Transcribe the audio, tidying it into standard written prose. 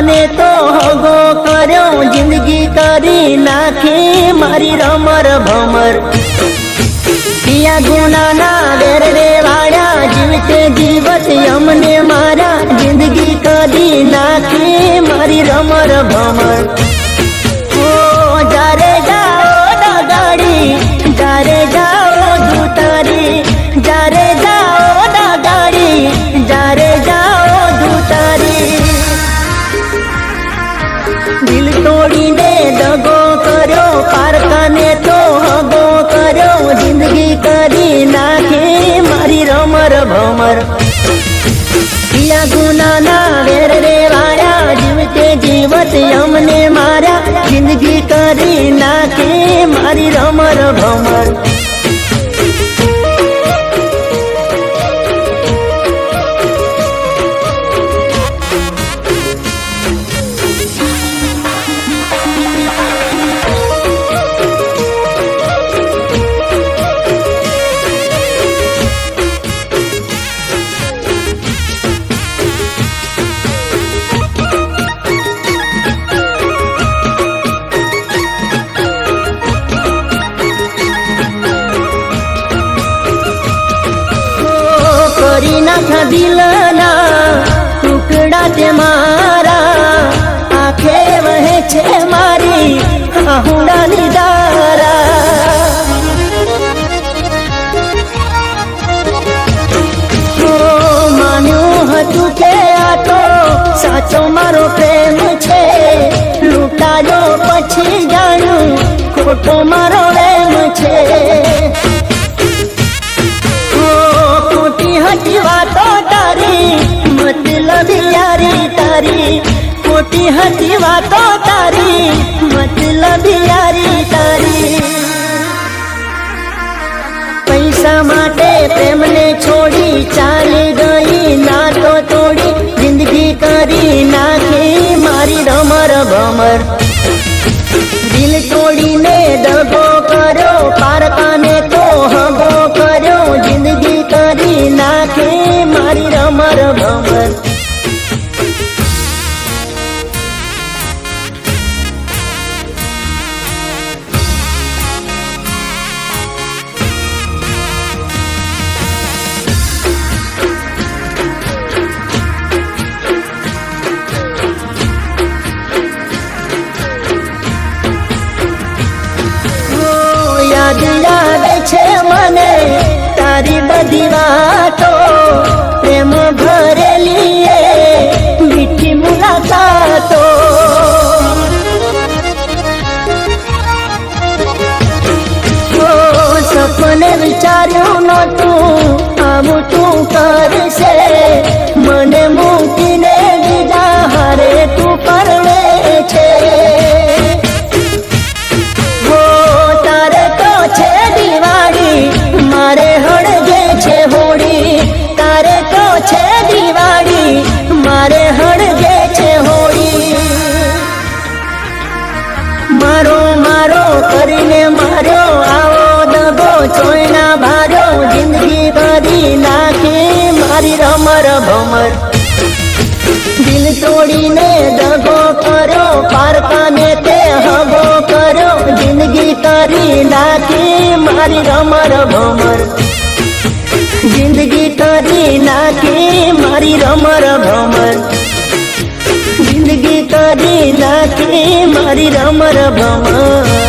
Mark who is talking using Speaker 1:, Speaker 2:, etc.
Speaker 1: પારકાને તો હગો કર્યો જિંદગી કરી નાખી મારી રમર ભમર પિયા ગુનાના વેર રે વાળ્યા જીવતે જીવત અમને મારા જિંદગી કરી નાખી મારી રમર ભમર જારે જાઓ ગાડી જારે જાઓ ધૂતારી જારે જાઓ ગાડી જારે જાઓ ધૂતારી દિલ તોડીને દગો કર્યો પારકાને તો હગો કર્યો જિંદગી કરી નાખી મારી રમર ભમર પિયા ગુનાના વેર રે વાળ્યા જીવતે જીવત અમને મારા જિંદગી કરી નાખી મારી રમર ભમર કરી નાખા દિલના ટુકડા તે મારા આંખે વહે છે મારી આહુડાની ધારા માન્યું હતું કે આ તો સાચો મારો પ્રેમ છે લૂંટાયો પછી જાણ્યું ખોટો મારો પ્રેમ છે હટી વાતો તારી મતલબ યારી તારી ખોટી હટી વાતો તારી મતલબ યારી તારી પૈસા માટે પ્રેમને છોડી ચાલી ગઈ નાતો તોડી જિંદગી કરી નાખી મારી રમર ભમર દિલ તોડીને દગો કર્યો પારકાને તો હગો કર્યો જિંદગી કરી નાખી મારી રમર ભમર યાદ આવે છે મને તારી બધી વાતો પ્રેમ ભરેલી મીઠી મુલાકાતો સપને વિચાર્યું નહોતું આવું તું કરશે મને મૂકીને બીજા હારે તું પરણે છે મારે હળગે છે હોળી તારે તો છે દિવાળી મારે હળગે છે હોળી મારો મારો કરીને માર્યો આવો દગો ચોયના ભાર્યો જિંદગી કરી નાખી મારી રમર ભમર દિલ તોડીને દગો કર્યો પારકાને તે હગો કર્યો જિંદગી કરી નાખી મારી રમર ભમર જિંદગી કરી નાખી મારી રમર ભમર જિંદગી કરી નાખી મારી રમર ભમર